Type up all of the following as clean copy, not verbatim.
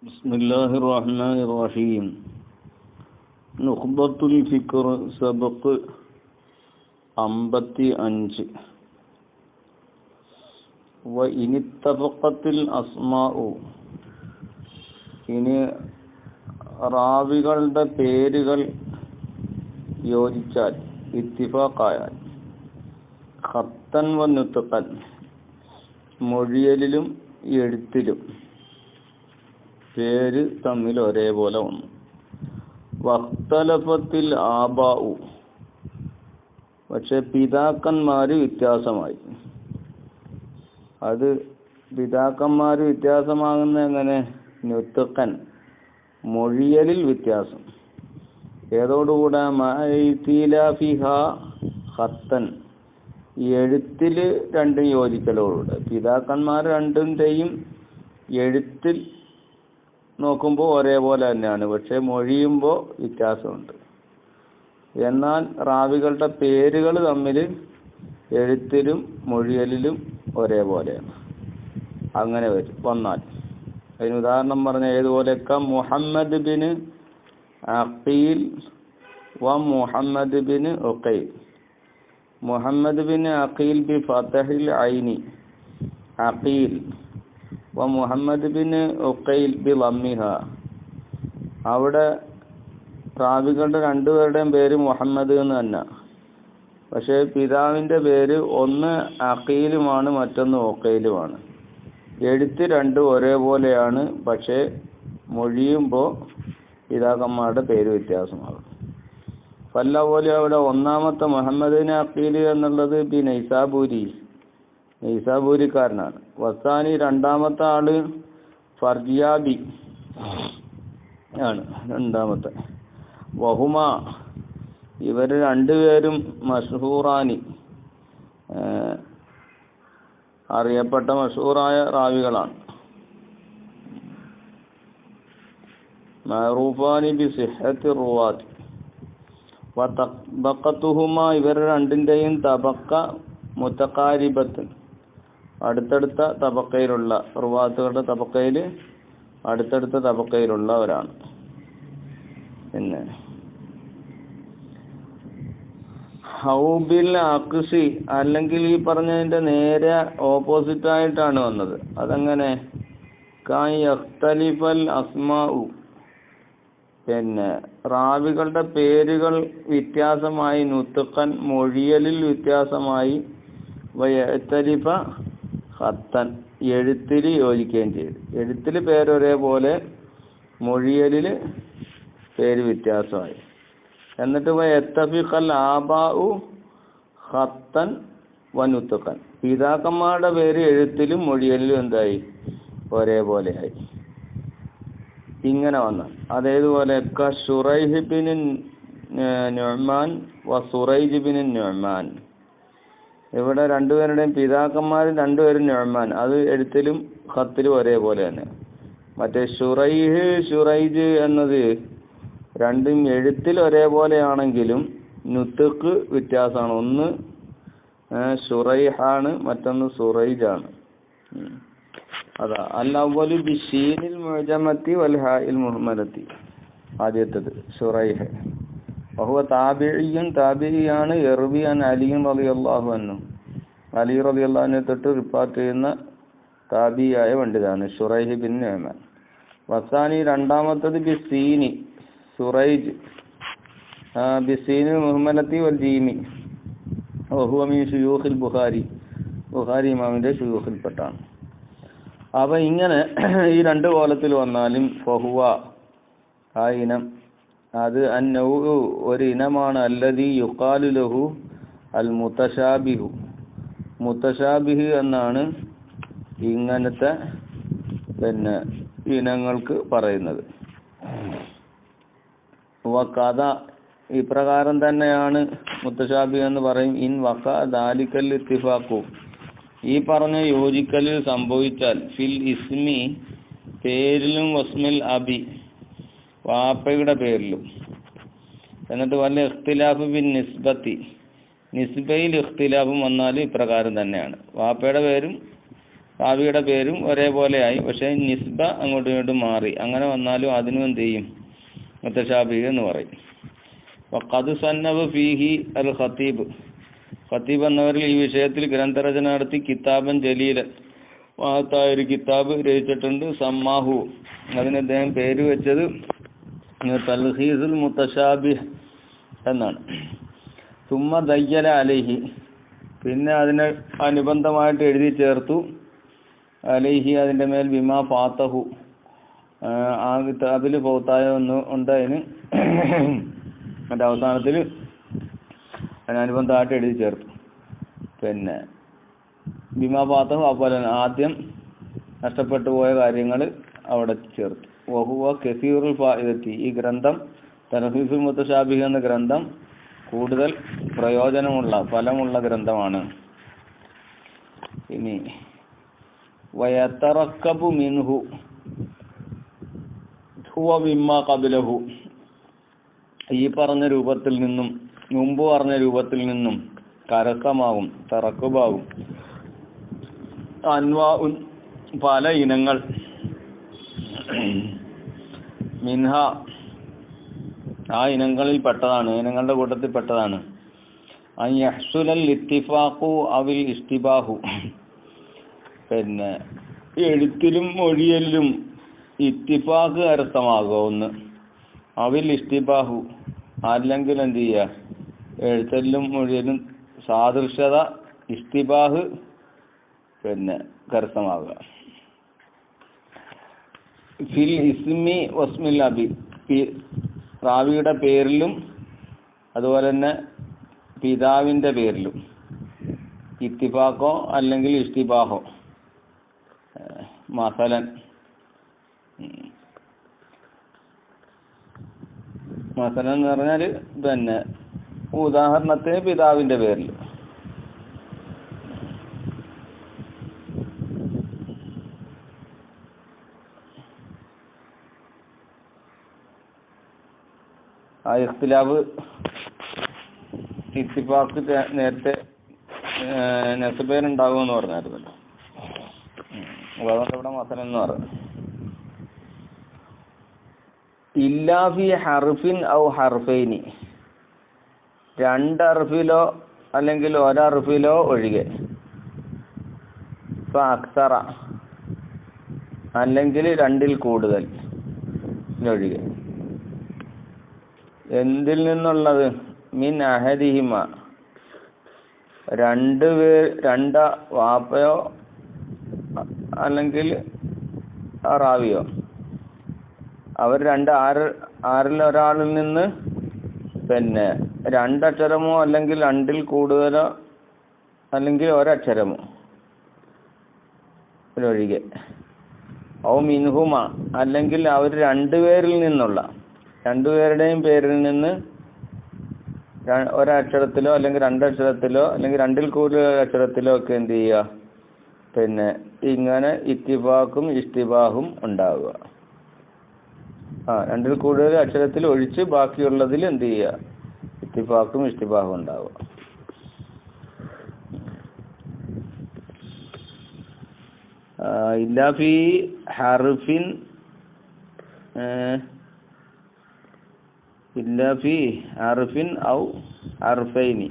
ബിസ്മില്ലാഹിർ റഹ്മാനിർ റഹീം. നുഖ്ബത്തുൽ ഫിക്ർ സബഖ് 55. വ ഇനിത്തഫഖത്തിൽ അസ്മാഉ, ഇനി റാവികളുടെ പേരുകൾ യോജിച്ചാൽ, ഇത്തിഫാഖായാൽ, ഖത്തൻ വ നുത്ഖൻ, മൊഴിയലിലും എഴുത്തിലും പേര് തമ്മിൽ ഒരേപോലെ വന്നു. വഖ്തലഫത്തിൽ ആബാഉ, പക്ഷെ പിതാക്കന്മാര് വ്യത്യാസമായി. അത് പിതാക്കന്മാര് വ്യത്യാസമാകുന്ന എങ്ങനെ? നുത്ഖൻ, മൊഴിയലിൽ വ്യത്യാസം. ഏതോടുകൂടെ? മഅഇതിലാഫിഹ ഖത്തൻ, എഴുത്തില് രണ്ടും യോജിക്കലോടുകൂടെ. പിതാക്കന്മാർ രണ്ടിൻ്റെയും എഴുത്തിൽ നോക്കുമ്പോൾ ഒരേപോലെ തന്നെയാണ്, പക്ഷെ മൊഴിയുമ്പോൾ വ്യത്യാസമുണ്ട്. എന്നാൽ റാവികളുടെ പേരുകൾ തമ്മിൽ എഴുത്തിലും മൊഴിയലിലും ഒരേപോലെയാണ്. അങ്ങനെ വന്നാൽ അതിന് ഉദാഹരണം പറഞ്ഞ ഏതുപോലെയൊക്കെ? മുഹമ്മദ് ബിൻ അഖീൽ വ മുഹമ്മദ് ബിൻ ഉഖൈൽ. മുഹമ്മദ് ബിൻ അഖീൽ ബി ഫതഹിൽ ഐനി അഖീൽ വ മുഹമ്മദ് ബിൻ ഉഖൈൽ ബി ലമ്മിഹ. അവിടെ റാവികളുടെ രണ്ടുപേരുടെയും പേര് മുഹമ്മദ് എന്ന് തന്നെ, പക്ഷേ പിതാവിൻ്റെ പേര് ഒന്ന് അഖീലുമാണ്, മറ്റൊന്ന് ഉഖൈലുമാണ്. എഴുത്ത് രണ്ടും ഒരേപോലെയാണ്, പക്ഷേ മൊഴിയുമ്പോൾ പിതാക്കന്മാരുടെ പേര് വ്യത്യാസമാകും. പല്ല പോലെ അവിടെ ഒന്നാമത്തെ മുഹമ്മദ് ബിൻ അഖീൽ എന്നുള്ളത് ബി നൈസാബൂരിക്കാരനാണ്. വസാനി രണ്ടാമത്തെ ആള് ഫർജിയാബി ആണ് രണ്ടാമത്തെ. വഹുമ, ഇവർ രണ്ടുപേരും മഷ്ഹൂറാനി, അറിയപ്പെട്ട മഷ്ഹൂറായ റാവികളാണ്. മഅറൂഫാനി ബി സിഹ്ഹത്തി റുവാത്ത്. വ തബഖത്തുഹുമ, ഇവർ രണ്ടിൻ്റെയും തബക്ക മുതഖാരിബത്തുൻ, അടുത്തടുത്ത തബക്കയിലുള്ള, റുവാത്തുകളുടെ തബക്കയിൽ അടുത്തടുത്ത തബക്കയിലുള്ളവരാണ്. പിന്നെ ഹൗബിൽ അക്സി, അല്ലെങ്കിൽ ഈ പറഞ്ഞതിൻ്റെ നേരെ ഓപ്പോസിറ്റ് ആയിട്ടാണ് വന്നത്. അതെങ്ങനെ? കാൻ യഖ്തലിഫൽ അസ്മാഉ, പിന്നെ റാവികളുടെ പേരുകൾ വ്യത്യാസമായി, നുത്ഖൻ മൊഴിയലിൽ വ്യത്യാസമായി, വയഖ്തലിഫ ഖത്തൻ എഴുത്തിൽ യോജിക്കുകയും ചെയ്തു. എഴുത്തിൽ പേരൊരേപോലെ, മൊഴിയലിൽ പേര് വ്യത്യാസമായി. എന്നിട്ട് വയത്തഫിഖൽ ആബാഉ ഖത്തൻ വ നുത്ഖൻ, പിതാക്കന്മാരുടെ പേര് എഴുത്തിലും മൊഴിയലിലും എന്തായി? ഒരേപോലെയായി. ഇങ്ങനെ വന്നാൽ അതേതുപോലെ ശുറൈഹ് ബിൻ നുഅ്മാൻ വ സുറൈജ് ബിൻ നുഅ്മാൻ. ഇവിടെ രണ്ടുപേരുടെയും പിതാക്കന്മാർ രണ്ടുപേരും നുഅ്മാൻ, അത് എഴുത്തിലും ഖത്തിലും ഒരേപോലെ തന്നെ. മറ്റേ ശുറൈജ് എന്നത് രണ്ടും എഴുത്തിൽ ഒരേപോലെയാണെങ്കിലും നുത്ഖ് വ്യത്യാസമാണ്. ഒന്ന് ശുറൈഹാണ്, മറ്റൊന്ന് സുറൈജാണ്. അതാ അൽ-അവ്വലു ബിശീനിൽ മുഅ്ജമത്തി വൽ ഹാഇൽ മുഹ്മലത്തി. ആദ്യത്തേത് ശുറൈഹ്. വഹുവ താബിഇയ്യുൻ, താബിഇയാണ്. യർവി അൻ അലി റളിയല്ലാഹു അൻഹു, അലി റളിയല്ലാഹു അൻഹു തൊട്ട് റിപ്പോർട്ട് ചെയ്യുന്ന താബിയായ പണ്ഡിതാണ് ശുറൈഹ് ബിൻ നുഅ്മാൻ. വസാനി രണ്ടാമത്തത് ബിസീനി സുറൈജ്, ബിസീനിൽ മുഹ്മലത്തി വൽ ജീമി. വഹുവ മിൻ ശുയൂഖിൽ ബുഖാരി, ബുഖാരി ഇമാമിന്റെ ശുയൂഖിൽപ്പെട്ടാണ്. അപ്പൊ ഇങ്ങനെ ഈ രണ്ട് കോലത്തിൽ വന്നാലും ഫഹുവ, ആ ഇനം, അത് അന്നൗഉ ഒരു ഇനമാണ്. അല്ലദീ യുഖാലു ലഹു അൽ മുതശാബിഹു, മുതശാബിഹ് എന്നാണ് ഇങ്ങനത്തെ പിന്നെ ഇനങ്ങൾക്ക് പറയുന്നത്. വഖദ, ഇപ്രകാരം തന്നെയാണ് മുതശാബിഹ് എന്ന് പറയും. ഇൻ വഖ ദാലിക്കൽ ഇത്തിഫാഖു, ഈ പറഞ്ഞ യോജിക്കലിൽ സംഭവിച്ചാൽ, ഫിൽ ഇസ്മി പേരിലും, വസ്മിൽ അബി വാപ്പയുടെ പേരിലും. എന്നിട്ട് വല്ല ഇഖ്തിലാഫ് ബിൻ നിസ്ബത്തി, നിസ്ബയിൽ ഇഖ്തിലാഫും വന്നാൽ ഇപ്രകാരം തന്നെയാണ്. വാപ്പയുടെ പേരും റാവിയുടെ പേരും ഒരേപോലെയായി, പക്ഷേ നിസ്ബ അങ്ങോട്ടും ഇങ്ങോട്ടും മാറി. അങ്ങനെ വന്നാലും അതിനും എന്ത് ചെയ്യും? മുത്തശാബിഹ് എന്ന് പറയും. വഖദ് സന്നബ ഫീഹി അൽ ഖതീബ്. ഖതീബ് എന്നവരിൽ ഈ വിഷയത്തിൽ ഗ്രന്ഥരചന നടത്തി കിതാബൻ ജലീലൻ, മഹത്തായ ഒരു കിതാബ് രചിച്ചിട്ടുണ്ട്. സമ്മാഹു, അതിന് അദ്ദേഹം പേര് വെച്ചത് തൽഖീസുൽ മുത്തശാബിഹ് എന്നാണ്. സുമ്മ ദയ്യല അലൈഹി, പിന്നെ അതിന് അനുബന്ധമായിട്ട് എഴുതി ചേർത്തു. അലൈഹി, അതിൻ്റെ മേൽ ബിമാ ഫാത്തഹു, ആ കിതാബിൽ ഫൗത്തായ ഒന്ന് ഉണ്ട്. അതിന് അതിൻ്റെ അവസാനത്തിൽ അതിനനുബന്ധമായിട്ട് എഴുതി ചേർത്തു. പിന്നെ ബിമാ ഫാത്തഹു അതുപോലെ ആദ്യം നഷ്ടപ്പെട്ടു പോയ കാര്യങ്ങൾ അവിടെ ചേർത്തു. വഹുവ കസീറുൽ ഫായിദത്തി, ഈ ഗ്രന്ഥം തൽഖീസുൽ മുത്തശാബിഹ് എന്ന ഗ്രന്ഥം കൂടുതൽ പ്രയോജനമുള്ള ഫലമുള്ള ഗ്രന്ഥമാണ്. ഇനി വയതറക്കബു മിൻഹു ഹുവ മിമ്മാ ഖബലഹു, ഈ പറഞ്ഞ രൂപത്തിൽ നിന്നും മുമ്പ് പറഞ്ഞ രൂപത്തിൽ നിന്നും കരസ്ഥമാകും, തറക്കുബാകും. അൻവാഉൻ, പല ഇനങ്ങൾ. മിൻഹ, ആ ഇനങ്ങളിൽ പെട്ടതാണ്, ഇനങ്ങളുടെ കൂട്ടത്തിൽ പെട്ടതാണ്. അൻ യഹ്സുലൽ ഇത്തിഫാഖു അവിൽ ഇസ്തിബാഹു, പിന്നെ എഴുത്തിലും മൊഴിയലിലും ഇത്തിഫാഖ് കരസ്ഥമാകുക ഒന്ന്. അവിൽ ഇസ്തിബാഹു, അല്ലെങ്കിൽ എന്ത് ചെയ്യുക? എഴുത്തലിലും മൊഴിയലും സാദൃശ്യത, ഇസ്തിബാഹ് പിന്നെ കരസ്ഥമാകുക. ഫിൽ ഇസ്മി വസ്മിൽ അബി, റാവിയുടെ പേരിലും അതുപോലെ തന്നെ പിതാവിൻ്റെ പേരിലും ഇത്തിഫാഖോ അല്ലെങ്കിൽ ഇസ്തിബാഹോ. മസലൻ, മസലൻ എന്ന് പറഞ്ഞാൽ പിന്നെ ഉദാഹരണത്തിന് പിതാവിൻ്റെ പേരിൽ. ആ ഇഖ്തിലാഫ് ഇത്തിഫാഖ് നേരത്തെ നെസ്ബേനുണ്ടാകുമെന്ന് പറഞ്ഞായിരുന്നല്ലോ. അതുകൊണ്ട് ഇവിടെ മസലൻ എന്ന് പറഞ്ഞു. ഇല്ലാ ഫി ഹർഫിൻ ഔ ഹർഫൈനി, രണ്ടർഫിലോ അല്ലെങ്കിൽ ഒരർഫിലോ ഒഴികെ. അക്സറ, അല്ലെങ്കിൽ രണ്ടിൽ കൂടുതൽ ഒഴികെ. എന്തിൽ നിന്നുള്ളത്? മിൻ അഹദിഹിമ, രണ്ട് വാപ്പയോ അല്ലെങ്കിൽ റാവിയോ, അവർ ആരിൽ ഒരാളിൽ നിന്ന് പിന്നെ രണ്ടക്ഷരമോ അല്ലെങ്കിൽ രണ്ടിൽ കൂടുതലോ അല്ലെങ്കിൽ ഒരക്ഷരമോ ഒഴികെ. ഔ മിൻഹുമ, അല്ലെങ്കിൽ അവർ രണ്ടുപേരിൽ നിന്നുള്ള, രണ്ടുപേരുടെയും പേരിൽ നിന്ന് ഒരക്ഷരത്തിലോ അല്ലെങ്കിൽ രണ്ടക്ഷരത്തിലോ അല്ലെങ്കിൽ രണ്ടിൽ കൂടുതൽ അക്ഷരത്തിലോ ഒക്കെ എന്ത് ചെയ്യുക? പിന്നെ ഇങ്ങനെ ഇത്തിഫാഖും ഇസ്തിബാഹും ഉണ്ടാവുക. രണ്ടിൽ കൂടുതൽ അക്ഷരത്തിൽ ഒഴിച്ച് ബാക്കിയുള്ളതിൽ എന്ത് ചെയ്യുക? ഇത്തിഫാഖും ഇസ്തിബാഹും ഉണ്ടാവുക. ഇല്ലാ ഫി ഹർഫിൻ ഇല്ലാ ഫി ഹർഫിൻ ഔ ഹർഫൈനി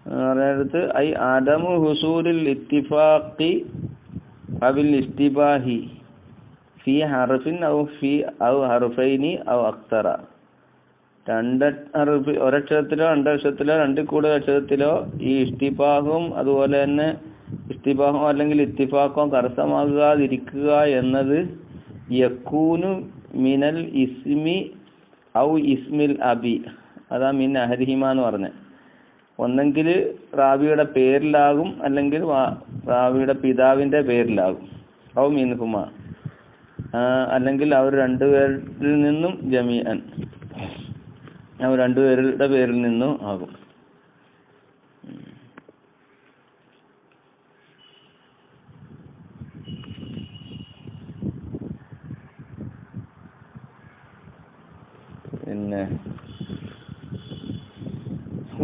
പറയുന്നത് ഐ ആദമു ഹുസൂലിൽ ഇത്തിഫാഖി അവിൽ ഇസ്തിബാഹി ഫി ഹർഫിൻ ഔ ഹർഫൈനി ഔ അക്തറ. ഒരക്ഷരത്തിലോ രണ്ടക്ഷരത്തിലോ രണ്ടിൽ കൂടുതൽ അക്ഷരത്തിലോ ഈ ഇസ്തിബാഹും അതുപോലെ തന്നെ ഇസ്തിബാഹും അല്ലെങ്കിൽ ഇത്തിഫാഖോ കരസ്ഥമാകാതിരിക്കുക എന്നത് യക്കൂനു മിനൽ ഇസ്മി ഔ ഇസ്മിൽ അബി, അതാ മിൻ അഹദിഹിമ എന്ന് പറഞ്ഞത്. ഒന്നെങ്കിൽ റാവിയുടെ പേരിലാകും അല്ലെങ്കിൽ റാവിയുടെ പിതാവിൻ്റെ പേരിലാകും. ഔ മിൻഹുമ, അല്ലെങ്കിൽ അവർ രണ്ടുപേരിൽ നിന്നും ജമീഅൻ, അവർ രണ്ടുപേരുടെ പേരിൽ നിന്നും ആകും. പിന്നെ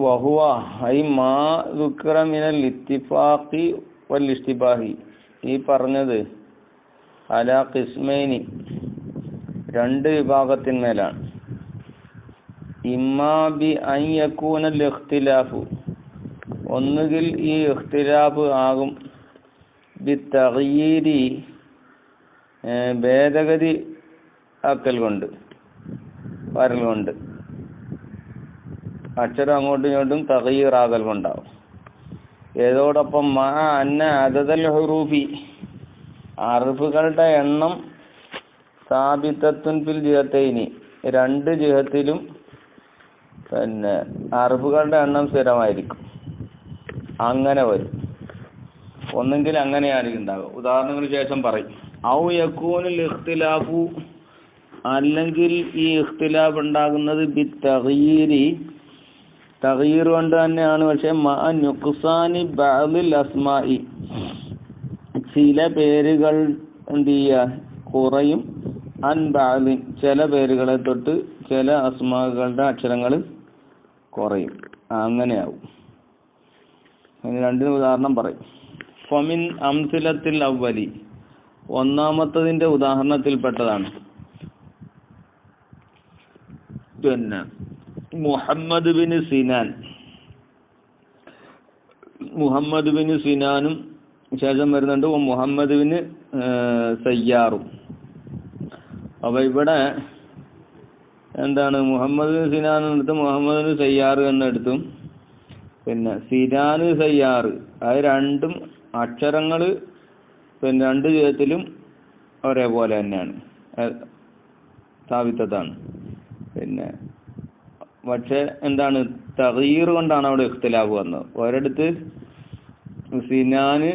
വഹുവ ഐ മാ ദുക്ര മിനൽ ഇത്തിഫാഖി വൽ ഇസ്തിബാഹി, ഈ പറഞ്ഞത് അലാ ഖിസ്മൈനി രണ്ട് വിഭാഗത്തിന്മേലാണ്. ഇമ്മാ ബി അൻ യകൂനൽ ഇഖ്തിലാഫു ഒന്നുകിൽ ഈ ഇഖ്തിലാഫ് ആകും ബിത്തഗ്യീരി ഭേദഗതി ആക്കൽ കൊണ്ട് വരൽ കൊണ്ട് അക്ഷരം അങ്ങോട്ടും ഇങ്ങോട്ടും തഗ്യീറാകൽ കൊണ്ടാവും. ഏതോടൊപ്പം മാ അന്ന അദദൽ ഹുറൂഫി ഹർഫുകളുടെ എണ്ണം സാബിത്തത്തുൻ ഫിൽ ജിഹത്തൈനി രണ്ട് ജിഹത്തിലും പിന്നെ ഹർഫുകളുടെ എണ്ണം സ്ഥിരമായിരിക്കും. അങ്ങനെ വരും. ഒന്നെങ്കിൽ അങ്ങനെയാണ് ഉണ്ടാവുക. ഉദാഹരണത്തിന് ശേഷം പറയും. ഔ യകൂനുൽ ഇഖ്തിലാഫു അല്ലെങ്കിൽ ഈ ഇഖ്തിലാഫ് ഉണ്ടാകുന്നത് ബിത്തഗ്യീരി തഗ്യീർ കൊണ്ട് തന്നെയാണ്. പക്ഷെ മഅ നുഖ്സാനി ബഅദിൽ അസ്മാഇ ചില പേരുകൾ എന്ത് ചെയ്യുക കുറയും, അൻ ബഅദിൻ ചില പേരുകളെ തൊട്ട് ചില അസ്മാകളുടെ അക്ഷരങ്ങൾ കുറയും. അങ്ങനെയാവും. അതിന് രണ്ടിന് ഉദാഹരണം പറയും. ഫമിൻ അംസിലത്തിൽ അവ്വലി ഒന്നാമത്തതിന്റെ ഉദാഹരണത്തിൽപ്പെട്ടതാണ് പിന്നെ മുഹമ്മദ് ബിൻ സിനാൻ. മുഹമ്മദ് ബിൻ സിനാനും ശേഷം വരുന്നുണ്ട് മുഹമ്മദ് ബിൻ സയ്യാറും. അപ്പൊ ഇവിടെ എന്താണ് മുഹമ്മദ് ബിൻ സിനാൻ എടുത്തും മുഹമ്മദ് ബിൻ സയ്യാറ് എന്നെടുത്തും പിന്നെ സിനാന് സയ്യാറ് അത് രണ്ടും അക്ഷരങ്ങൾ പിന്നെ രണ്ട് വിധത്തിലും ഒരേപോലെ തന്നെയാണ്, സ്ഥാപിതത്താണ്. പിന്നെ പക്ഷെ എന്താണ് തഗ്യീർ കൊണ്ടാണ് അവിടെ ഇഖ്തിലാഫ് വന്നത്. ഒരിടത്ത് സിനാന്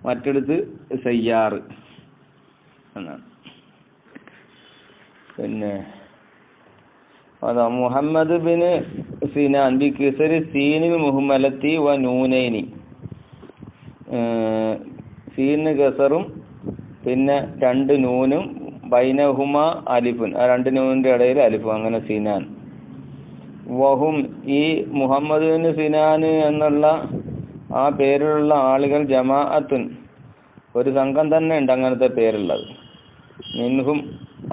മറ്റടുത്ത് സയ്യാറ് എന്നാണ്. പിന്നെ അതാ മുഹമ്മദ് ബിൻ സിനാൻ ബി കിസരി സീനിൽ മുഹമ്മലത്തി വ നൂനൈനി സീന് ഗസറും പിന്നെ രണ്ട് നൂനും ബൈനഹുമ അലിഫുൻ ആ രണ്ട് നൂനിന്റെ ഇടയിൽ അലിഫ് അങ്ങനെ സിനാൻ. വഹും ഈ മുഹമ്മദ് ബിൻ സിനാൻ എന്നുള്ള ആ പേരിലുള്ള ആളുകൾ ജമാഅത്തുൻ ഒരു സംഘം തന്നെ ഉണ്ട് അങ്ങനത്തെ പേരുള്ളത്. മിൻഹും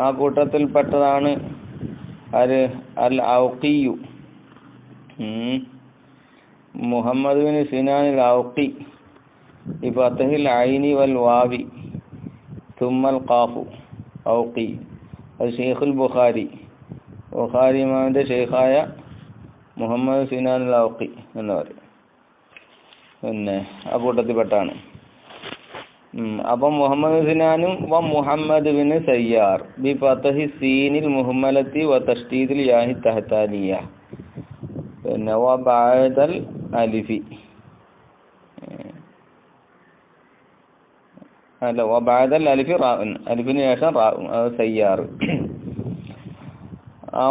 ആ കൂട്ടത്തിൽപ്പെട്ടതാണ് അൽ ഔഖിയു മുഹമ്മദ് ബിൻ സിനാൻ അൽ ഔഖി ബിഫത്ഹിൽ ഐനി വൽ വാവി തുമ്മൽ ഖാഫു ഔഖി അത് ഷെയ്ഖുൽ ബുഖാരി ഇമാമിന്റെ ഷെയ്ഖായ മുഹമ്മദ് സിനാൻ അൽ ഔഖി എന്ന് പറയും. പിന്നെ ആ കൂട്ടത്തിൽപ്പെട്ടാണ്. അപ്പം മുഹമ്മദ് സിനാനും വ മുഹമ്മദ് ബിൻ സയ്യാർ ബി ഫത്ഹി സീനിൽ മുഹമ്മലത്തി വ തഷ്ദീദിൽ യാഹി തഹ്താനിയ പിന്നെ വ ബഅദൽ അലിഫി അല്ല വ ബഅദൽ അലിഫി റാഉൻ അലിഫിന് ശേഷം റാഉൻ അത് സയ്യാർ.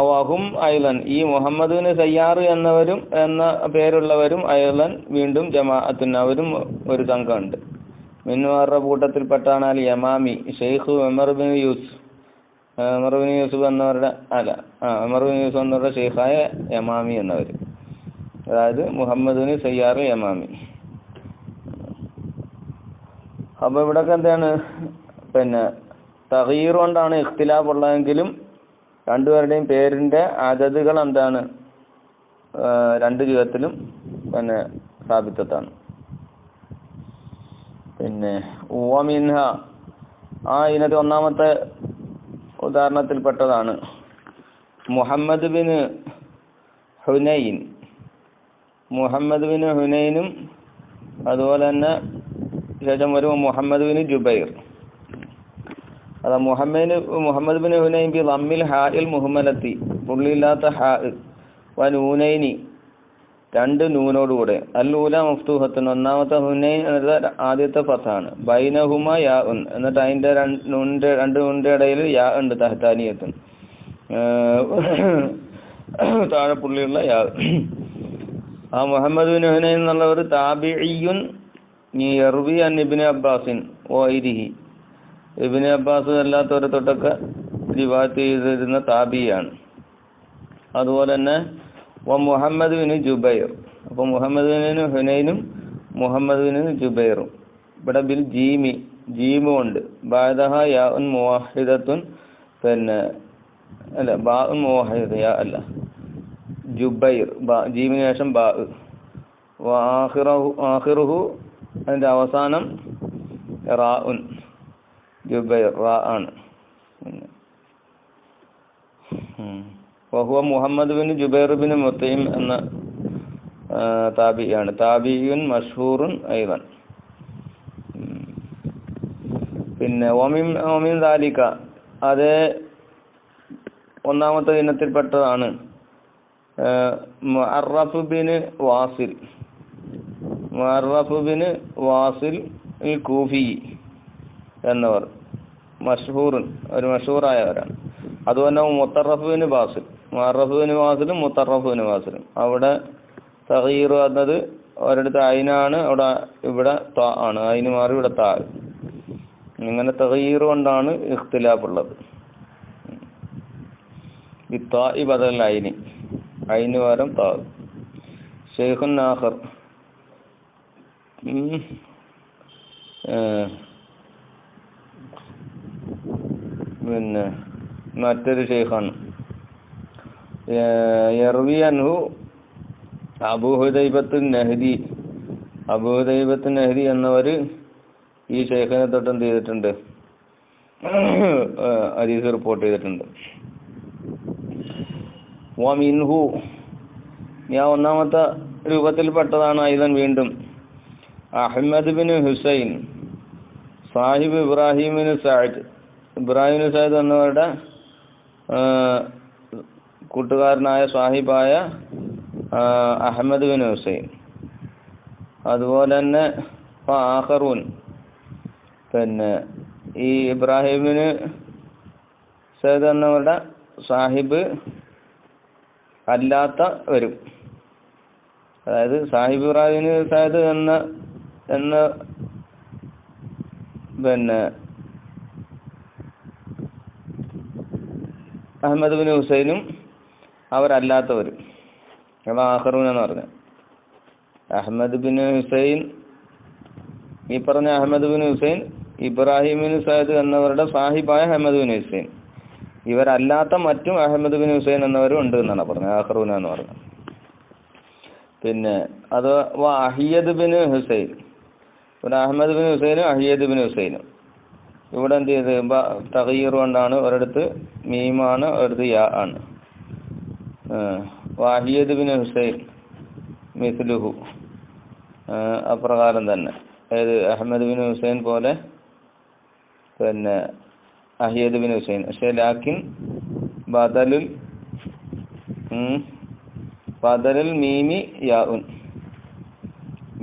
വഹും ഐലൻ ഈ മുഹമ്മദ് ബിൻ സയ്യാർ എന്നവരും എന്ന പേരുള്ളവരും ഐലൻ വീണ്ടും ജമാഅത്തുൻ അവരും ഒരു സംഘമുണ്ട്. മിൻവാറുടെ കൂട്ടത്തിൽപ്പെട്ടാണ് അൽ യമാമി ഷെയ്ഖ് ഉമർ ബിൻ യൂസുഫ് എന്നവരുടെ ഉമർ ബിൻ യൂസുഫ് എന്നവരുടെ ഷെയ്ഖായ യമാമി എന്നവർ, അതായത് മുഹമ്മദ് ബിൻ സയ്യാർ യമാമി. അപ്പൊ ഇവിടൊക്കെ എന്താണ് പിന്നെ തഗ്യീർ കൊണ്ടാണ് ഇഖ്തിലാഫ് ഉള്ളതെങ്കിലും രണ്ടുപേരുടെയും പേരിന്റെ അദദുകൾ എന്താണ് രണ്ട് ജീവിതത്തിലും പിന്നെ സ്ഥാപിതത്താണ്. പിന്നെ മിൻഹ ഇതിനകത്ത് ഒന്നാമത്തെ ഉദാഹരണത്തിൽപ്പെട്ടതാണ് മുഹമ്മദ് ബിൻ ഹുനൈൻ. മുഹമ്മദ് ബിൻ ഹുനൈനും അതുപോലെ തന്നെ ശേഷം വരും മുഹമ്മദ് ബിൻ ജുബൈർ. അതാ മുഹമ്മദ് ബിൻ ഹുനൈൻ ബി ലമ്മിൽ ഹാഇൽ മുഹമ്മലത്തി പുള്ളിയില്ലാത്ത ഹാ വ നൂനൈനി രണ്ട് നൂനോടുകൂടെ അല്ലൂല മഫ്തൂഹത്തുൻ ഒന്നാമത്തെ ഹുനൈൻ എന്നത് ആദ്യത്തെ ഫത്താണ് ബൈനഹുമ യാ ഉൻ എന്നിട്ട് അതിന്റെ രണ്ട് നൂനിന്റെ ഇടയിൽ യാ ഉണ്ട് തഹ്താനിയത്തുൻ താഴെ പുള്ളിയുള്ള യാ. ആ മുഹമ്മദ് ബിൻ ഹുനൈൻ എന്നുള്ള ഒരു താബിഇയ്യുൻ യർവി അൻ ഇബ്നു അബ്ബാസിൻ വൈരിഹി ഇബ്നു അബ്ബാസ് അല്ലാത്തവരെ തൊട്ടൊക്കെ റിവായത്ത് ചെയ്തിരുന്ന താബിയാണ്. അതുപോലെ തന്നെ മുഹമ്മദ് ബിൻ ജുബൈർ. അപ്പൊ മുഹമ്മദ് ബിൻ ഹുനൈനും മുഹമ്മദ് ബിൻ ജുബൈറും ഇവിടെ ബിൽ ജീമി ജീമുണ്ട് ബാദഹ യാ ഉൻ മുവഹിദത്തുൻ പിന്നെ അല്ല ബാ ഉൻ മുവഹിദ യാ അല്ല ജുബൈർ ജീമിന് ശേഷം ബാ ആഖിറുഹു അതിൻ്റെ അവസാനം റാ ഉൻ ജുബൈർ റാ ആണ്. വഹുവ Muhammad bin Jubair bin Mutim എന്ന താബിയാണ്. താബിയുൻ മഷ്ഹൂറുൻ ഐദൻ. പിന്നെ ഒമിൻ ദാലിക അതേ ഒന്നാമത്തെ ഇനത്തിൽപ്പെട്ടതാണ് മുഅറഫ് ബിൻ വാസിൽ. മുഅറഫ് ബിൻ വാസിൽ കൂഫി എന്നവർ മഷ്ഹൂറുൻ ഒരു മഷ്ഹൂറായവരാണ്. അതുപോലെ മുത്തറഫ് ബിൻ വാസിൽ മുഅറഫ് ബിൻ വാസിലും മുത്തറഫ് ബിൻ വാസിലും അവിടെ തഗീർ എന്നത് ഒരിടത്ത് അയിനാണ്, ഇവിടെ താ ആണ്. അയിന് മാറി ഇവിടെ താ. ഇങ്ങനെ തഗീർ കൊണ്ടാണ് ഇഖ്തിലാഫ് ഉള്ളത്. ബിത്താഇ ബദൽ അയിനി അയിന് പകരം താ. ശൈഖുൻ ആഖർ പിന്നെ മറ്റൊരു ഷെയ്ഖാണ്. യർവി അൻഹു അബൂ ഹുദൈബത്തുൻ നഹ്ദി. അബൂ ഹുദൈബത്തുൻ നഹ്ദി എന്നവർ ഈ ഷെയ്ഖിനെ തൊട്ട് എന്ത് ചെയ്തിട്ടുണ്ട്? ഹദീസ് റിപ്പോർട്ട് ചെയ്തിട്ടുണ്ട്. വമിൻഹു ഞാൻ ഒന്നാമത്തെ രൂപത്തിൽപ്പെട്ടതാണ് ഐദൻ വീണ്ടും അഹ്മദ് ബിൻ ഹുസൈൻ സാഹിബ് ഇബ്രാഹിം ബിൻ സഅദ്. ഇബ്രാഹിം ബിൻ സഅദ് എന്നവരുടെ കൂട്ടുകാരനായ സാഹിബായ അഹ്മദ് ബിൻ ഹുസൈൻ. അതുപോലെ തന്നെ ആഖറൂൻ പിന്നെ ഈ ഇബ്രാഹിം ബിൻ സഅദ് എന്നവരുടെ സാഹിബ് അല്ലാത്തവരും, അതായത് സാഹിബ് ഇബ്രാഹിം ബിൻ സഅദ് എന്ന പിന്നെ അഹ്മദ് ബിൻ ഹുസൈനും അവരല്ലാത്തവരും ആഖറൂൻ എന്ന് പറഞ്ഞ അഹ്മദ് ബിൻ ഹുസൈൻ. ഈ പറഞ്ഞ അഹ്മദ് ബിൻ ഹുസൈൻ ഇബ്രാഹിം ബിൻ സഅദ് എന്നവരുടെ സാഹിബായ അഹ്മദ് ബിൻ ഹുസൈൻ. ഇവരല്ലാത്ത മറ്റും അഹ്മദ് ബിൻ ഹുസൈൻ എന്നവരും ഉണ്ട് എന്നാണ് പറഞ്ഞത്, ആഖറൂൻ എന്ന് പറഞ്ഞത്. പിന്നെ അത് അഹിയദ് ബിൻ ഹുസൈൻ. ഇവിടെ അഹ്മദ് ബിൻ ഹുസൈനും അഹിയദ് ബിൻ ഹുസൈനും ഇവിടെ എന്ത് ചെയ്ത് തഗീർ കൊണ്ടാണ്. ഒരിടത്ത് മീമാണ്, ഒരിടത്ത് യാ ആണ്. വാഹിയദ് ബിൻ ഹുസൈൻ മിസ്ലുഹു അപ്രകാരം തന്നെ, അതായത് അഹ്മദ് ബിൻ ഹുസൈൻ പോലെ പിന്നെ അഹിയദ് ബിൻ ഹുസൈൻ. പക്ഷേ ലാക്കിൻ ബദലുൽ മീമി യാ ഉൻ.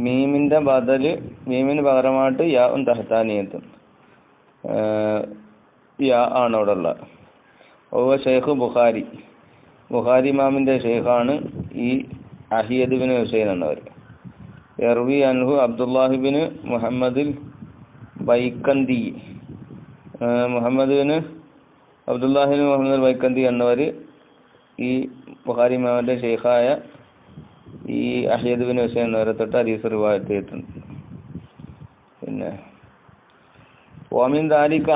മീമിന്റെ മീമിന് പകരമായിട്ട് യാ ഉൻ തഹ്താനിയത്തുൻ യാ ആണ് അവിടെ ഉള്ളത്. ഷെയ്ഖ് ബുഖാരി ഇമാമിന്റെ ഷെയ്ഖാണ് ഈ അഹിയദ് ബിൻ ഹുസൈൻ എന്നവർ. യർവി അൻഹു അബ്ദുല്ലാഹി ബിൻ മുഹമ്മദിൽ ബൈക്കന്തി. അബ്ദുല്ലാഹി ബിൻ മുഹമ്മദ് ബൈക്കന്തി എന്നവർ ഈ ബുഖാരി ഇമാമിന്റെ ഷെയ്ഖായ ഈ അഹിയദ് ബിൻ ഹുസൈൻ എന്നവരെ തൊട്ട് ഹദീസ് റിവായത്ത് ചെയ്തിട്ടുണ്ട്. പിന്നെ ഓമിൻ ദാലിക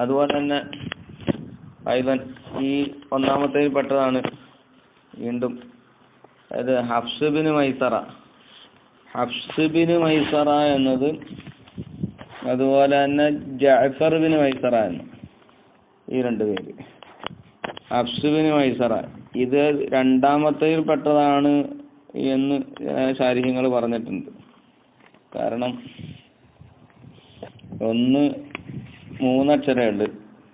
അതുപോലെ തന്നെ ഐദൻ ഈ ഒന്നാമത്തെ പെട്ടതാണ് വീണ്ടും, അതായത് ഹഫ്സ് ബിൻ മൈസറ എന്നത്, അതുപോലെ തന്നെ ജഅഫർ ബിൻ മൈസറ എന്ന് ഈ രണ്ട് പേര്. ഹഫ്സ് ബിൻ മൈസറ ഇത് രണ്ടാമത്തേൽ പെട്ടതാണ് എന്ന് ശാരിഹ്യങ്ങൾ പറഞ്ഞിട്ടുണ്ട്. കാരണം ഒന്ന് 3 അക്ഷരമുണ്ട്,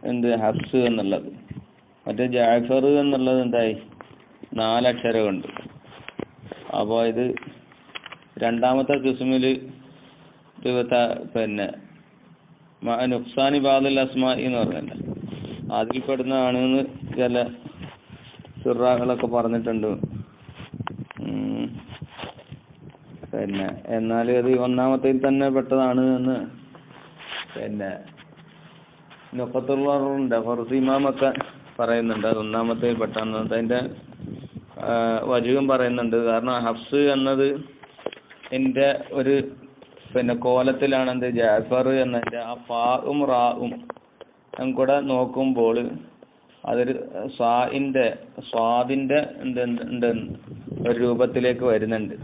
എന്ത് ഹഫ്സ് എന്നുള്ളത്. മറ്റേ ജഅഫർ എന്നുള്ളത് എന്തായി 4 അക്ഷരമുണ്ട്. അപ്പോൾ ഇത് രണ്ടാമത്തെ കിസ്മിൽ പിന്നെ നുക്സാനി ബാദുൽ അസ്മാഇ എന്ന് പറഞ്ഞില്ല, അതിൽപ്പെടുന്നതാണെന്ന് ചില സുറാകളൊക്കെ പറഞ്ഞിട്ടുണ്ട്. പിന്നെ എന്നാൽ അത് ഒന്നാമത്തേൽ തന്നെ പെട്ടതാണ് എന്ന് പിന്നെ നുഖത്തുള്ളവരുണ്ട്, ഫർസി ഇമാമൊക്കെ പറയുന്നുണ്ട്. അത് ഒന്നാമത്തേൽ പെട്ടാന്ന്. അതിൻ്റെ വജുവും പറയുന്നുണ്ട്. കാരണം ഹഫ്സ് എന്നത് എൻ്റെ ഒരു പിന്നെ കോലത്തിലാണ് എന്ത് ജാഫർ എന്നതിൻ്റെ ആ ഫാഉം റാഉം കൂടെ നോക്കുമ്പോൾ അതൊരു സ്വാദിൻ്റെ എന്ത് ഒരു രൂപത്തിലേക്ക് വരുന്നുണ്ട്.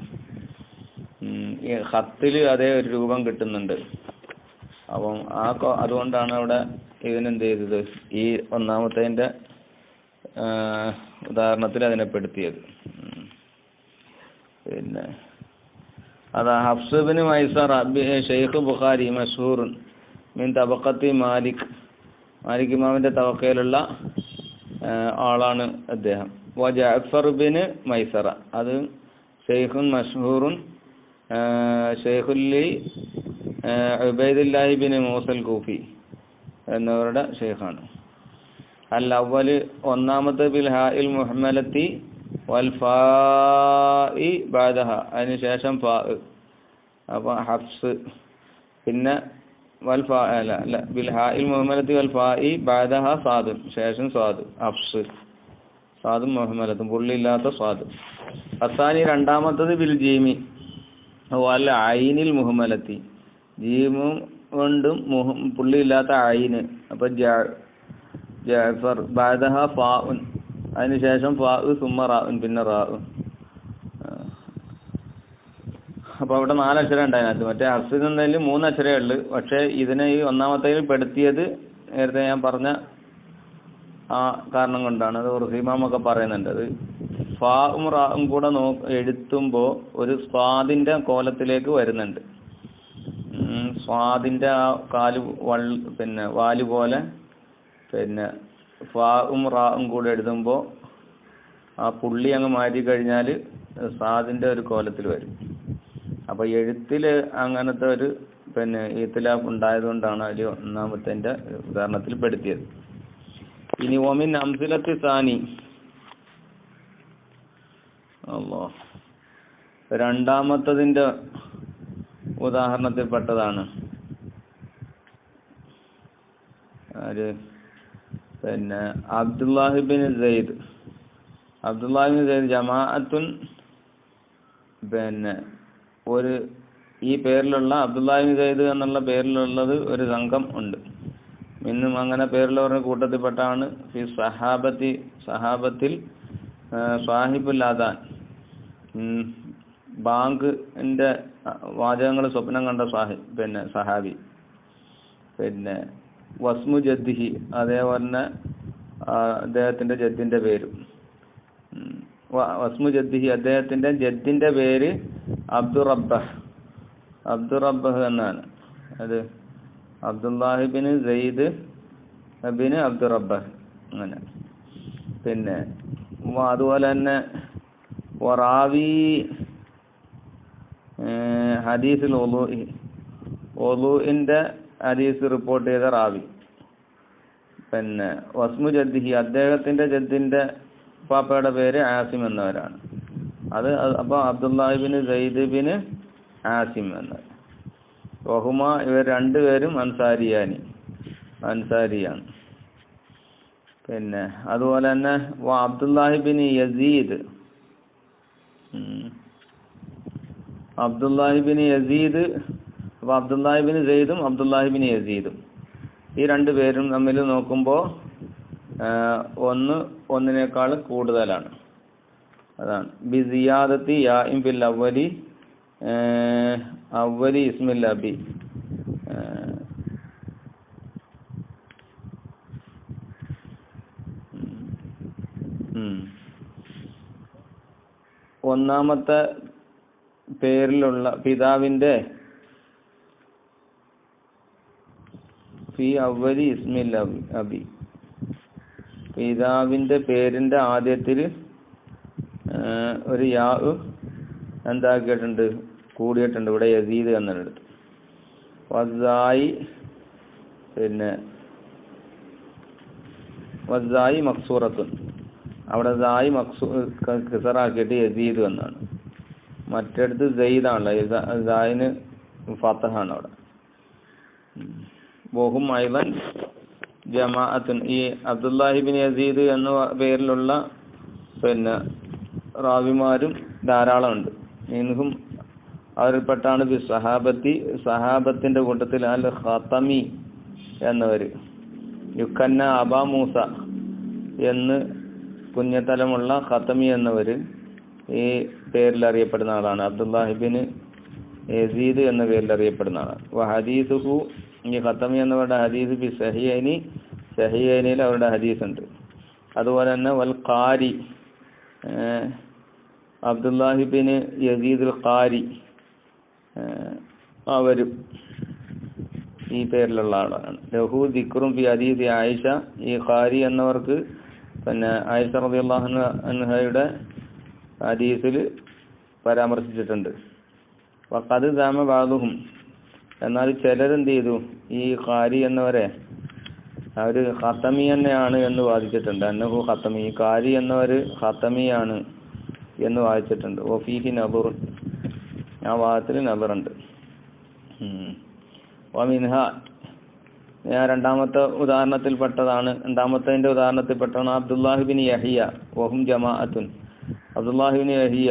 ഈ ഖത്തിൽ അതേ ഒരു രൂപം കിട്ടുന്നുണ്ട്. അപ്പം അതുകൊണ്ടാണ് അവിടെ ഇതിനെന്ത് ചെയ്തത്, ഈ ഒന്നാമത്തതിൻ്റെ ഉദാഹരണത്തിൽ അതിനെ പെടുത്തിയത്. പിന്നെ അതാ ഹഫ്സ് ബിൻ മൈസർ ഷെയ്ഖ് ബുഖാരി മഷ്ഹൂറുൻ മിൻ തബഖത്തി മാലിക് ഇമാമിന്റെ തവക്കയിലുള്ള ആളാണ് അദ്ദേഹം. ജഅഫർ ബിൻ മൈസറ അത് ഷെയ്ഖുൻ മഷ്ഹൂറുൻ ഷെയ്ഖുല്ലി ഉബൈദുല്ലാഹി ബിൻ മൂസൽ കൂഫി എന്നവരുടെ ഷെയ്ഖാണ്. അൽ അവ്വല് ഒന്നാമത്തെ ബിൽ ഹാഇൽ മുഹമ്മലത്തി വൽ ഫാഇ ബഅദഹ അതിനുശേഷം ഫാ. അപ്പോൾ ഹഫ്സ് പിന്നെ വൽ ഫാ അല്ല ബിൽ ഹാഇൽ മുഹമ്മലത്തി വൽ ഫാഇ ബഅദഹ സാദ് ശേഷം സ്വാദ് ഹഫ്സ് സാദും മുഹമ്മലത്തും പുള്ളിയില്ലാത്ത സ്വാദ്. അസാനി രണ്ടാമത്തത് ബിൽ ജീമി വൽ ഐനിൽ മുഹമ്മലത്തി ജീമും കൊണ്ടും പുള്ളിയില്ലാത്ത ഐന്. അപ്പോൾ ജഅഫർ ബഅദഹ ഫാഉൻ അതിനുശേഷം ഫാഉ സുമ്മ റാഉൻ പിന്നെ റാഉൻ. അപ്പോൾ അവിടെ 4 അക്ഷരം ഉണ്ടായിരുന്നു. മറ്റേ ഹഫ്സ് എന്നതിൽ 3 അക്ഷരമേ ഉള്ളൂ. പക്ഷേ ഇതിനെ ഈ ഒന്നാമത്തേതിൽ പെടുത്തിയത് നേരത്തെ ഞാൻ പറഞ്ഞ ആ കാരണം കൊണ്ടാണ്. അത് റുസീമാമൊക്കെ പറയുന്നുണ്ട്. അത് ഫാഉം റാഉം കൂടെ എഴുത്തുമ്പോൾ ഒരു സ്വാദിൻ്റെ കോലത്തിലേക്ക് വരുന്നുണ്ട്. സ്വാദിൻ്റെ ആ പിന്നെ വാല് പോലെ പിന്നെ ഫാഉം റാഉം കൂടെ എഴുതുമ്പോൾ ആ പുള്ളി അങ്ങ് മാറ്റി കഴിഞ്ഞാൽ സ്വാദിൻ്റെ ഒരു കോലത്തിൽ വരും. അപ്പോൾ എഴുത്തിൽ അങ്ങനത്തെ ഒരു പിന്നെ ഇഖ്തിലാഫ് ഉണ്ടായതുകൊണ്ടാണ് അതിൽ ഒന്നാമത്തെ ഉദാഹരണത്തിൽ പെടുത്തിയത്. ഇനി ഒമിൻ അംസിലത്തി സാനി രണ്ടാമത്തതിൻ്റെ ഉദാഹരണത്തിൽപ്പെട്ടതാണ്. പിന്നെ അബ്ദുല്ലാഹിബിൻ സെയ്ദ് ജമാഅത്തുൻ പിന്നെ ഒരു ഈ പേരിലുള്ള അബ്ദുല്ലാഹിബിൻ സെയ്ദ് എന്നുള്ള പേരിലുള്ളത് ഒരു സംഘം ഉണ്ട്. ഇന്നും അങ്ങനെ പേരിലുള്ളവരുടെ കൂട്ടത്തിൽപ്പെട്ടാണ് ഈ സഹാബത്തിൽ സാഹിബുൽ അദാൻ ബാങ്കിന്റെ വാചകങ്ങൾ സ്വപ്നം കണ്ട പിന്നെ സഹാബി. പിന്നെ വസ്മു ജദ്ദിഹി അതേപോലെ തന്നെ അദ്ദേഹത്തിന്റെ ജദ്ദിന്റെ പേരും വസ്മു ജദ്ദിഹി അദ്ദേഹത്തിന്റെ ജദ്ദിന്റെ പേര് അബ്ദുറബ്ബഹ് എന്നാണ്. അത് അബ്ദുല്ലാഹിബിൻ സെയ്ദ് ബിൻ അബ്ദുറബ്ബഹ് അങ്ങനെ. പിന്നെ അതുപോലെ തന്നെ വറാവി ഹദീസിൽ ഒളുഇന്റെ ഹദീസ് റിപ്പോർട്ട് ചെയ്ത റാവി. പിന്നെ വസ്മു ജദ്ദിഹി അദ്ദേഹത്തിന്റെ ജദ്ദിന്റെ പാപ്പയുടെ പേര് ആസിം എന്നവരാണ്. അത് അപ്പോൾ അബ്ദുല്ലാഹിബിൻ സെയ്ദ് ബിൻ ആസിം എന്നവർ. വഹുമ ഇവർ രണ്ടുപേരും അൻസാരിയാണ്. പിന്നെ അതുപോലെ തന്നെ അബ്ദുല്ലാഹിബിൻ യസീദ് അപ്പോൾ അബ്ദുല്ലാഹിബിൻ സെയ്ദും അബ്ദുല്ലാഹിബിൻ യസീദും ഈ രണ്ടുപേരും തമ്മിൽ നോക്കുമ്പോൾ ഒന്നിനേക്കാൾ കൂടുതലാണ്. അതാണ് ബി സിയാദത്തി യാഇം ഫിൽ അവ്വലി ഇസ്മിൽ അബി. ഒന്നാമത്തെ പേരിലുള്ള പിതാവിന്റെ ഫി അവ്വലി ഇസ്മിൽ അബി പിതാവിന്റെ പേരിന്റെ ആദ്യത്തിൽ ഒരു യാ എന്താക്കിയിട്ടുണ്ട്, കൂടിയിട്ടുണ്ട്. ഇവിടെ യസീദ് എന്നെടുത്ത് വസായി പിന്നെ വസായി മക്സൂറത്തുൻ അവിടെ സായി കിസറാക്കിയിട്ട് യസീദ് എന്നാണ്. മറ്റടുത്ത് സെയ്ദാണല്ലോ, സായിന് ഫതഹാണ് അവിടെ. ബോഹും ഐലൻ ജമാഅത്തുൻ ഈ അബ്ദുല്ലാഹിബിൻ യസീദ് എന്ന പേരിലുള്ള പിന്നെ റാവിമാരും ധാരാളമുണ്ട്. മിൻഹും അവരിൽപ്പെട്ടാണ് ബി സഹാബത്തി സഹാബത്തിന്റെ കൂട്ടത്തിൽ അൽ ഖതമി എന്നവർ യുക്കന്ന അബാ മൂസ എന്ന് കുഞ്ഞത്തലമുള്ള ഖതമി എന്നവർ ഈ പേരിൽ അറിയപ്പെടുന്ന ആളാണ്. അബ്ദുല്ലാഹിബിന് യസീദ് എന്ന പേരിൽ അറിയപ്പെടുന്ന ആളാണ്. ഹദീസുഹു ഈ ഖതമി എന്നവരുടെ ഹദീസ് ബി സഹിഹൈനിൽ അവരുടെ ഹദീസ് ഉണ്ട്. അതുപോലെ തന്നെ വൽ ഖാരി അബ്ദുല്ലാഹിബിന് യസീദുൽ ഖാരി അവരും ഈ പേരിലുള്ള ആളാണ്. ലഹു ദിക്റും ഫി ഹദീസ് ആയിഷ, ഈ ഖാരി എന്നവർക്ക് പിന്നെ ആയിഷ റളിയല്ലാഹു അൻഹയുടെ ഹദീസിൽ പരാമർശിച്ചിട്ടുണ്ട്. വഖദ് ദാമ ബാദുഹും, എന്നാൽ ചിലരെന്ത് ചെയ്തു, ഈ ഖാരി എന്നവരെ അവർ ഖതമി തന്നെയാണ് എന്ന് വാദിച്ചിട്ടുണ്ട്. അന്നഹു ഖതമി, ഈ ഖാരി എന്നവർ ഖതമിയാണ് എന്ന് വാദിച്ചിട്ടുണ്ട്. വഫീഹി നബുർ, ആ വാദത്തിൽ നബറുണ്ട്. വമിൻഹ, ഞാൻ രണ്ടാമത്തെ ഉദാഹരണത്തിൽപ്പെട്ടതാണ് അബ്ദുല്ലാഹിബിൻ യഹിയ വഹും ജമാഅത്തുൻ. അബ്ദുല്ലാഹിബിൻ യഹിയ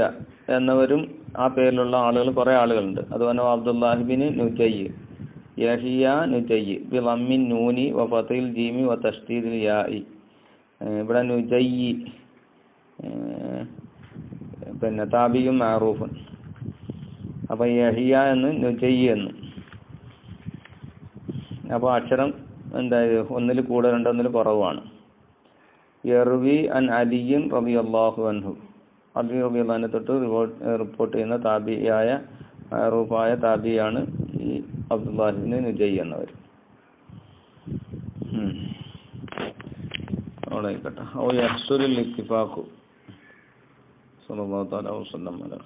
എന്നവരും ആ പേരിലുള്ള ആളുകൾ കുറേ ആളുകളുണ്ട്. അതുപോലെ അബ്ദുല്ലാഹിബിൻ നുജയ്യ്, യഹിയ നുജയ്യ് ബി ലമ്മിൻ നൂനി വ ഫതഹിൽ ജീമി വ തഷ്ദീദിൽ യാഇ. ഇവിടെ നുജയ്യ് പിന്നെ താബിയും മഅറൂഫുൻ. അപ്പോൾ യഹിയ എന്ന് നുജയ്യ് എന്ന്. അപ്പോൾ അക്ഷരം എന്തായാലും ഒന്നിൽ കൂടുതലുണ്ട്, ഒന്നിൽ കുറവാണ്. യർവി അൻ അലിയും റളിയല്ലാഹു അൻഹു, അലി റളിയല്ലാഹു അൻഹു തൊട്ട് റിപ്പോർട്ട് ചെയ്യുന്ന താബിയായ മഅറൂഫായ താബിയാണ് ഈ അബ്ദുല്ലാഹിബ്നു നുജയ്യ് എന്നവർ. അവിടെ ആയിക്കോട്ടെ. ഓ യഹ്സുലുൽ ഇത്തിഫാഖു സല്ലല്ലാഹു തആല വസല്ലം അലാ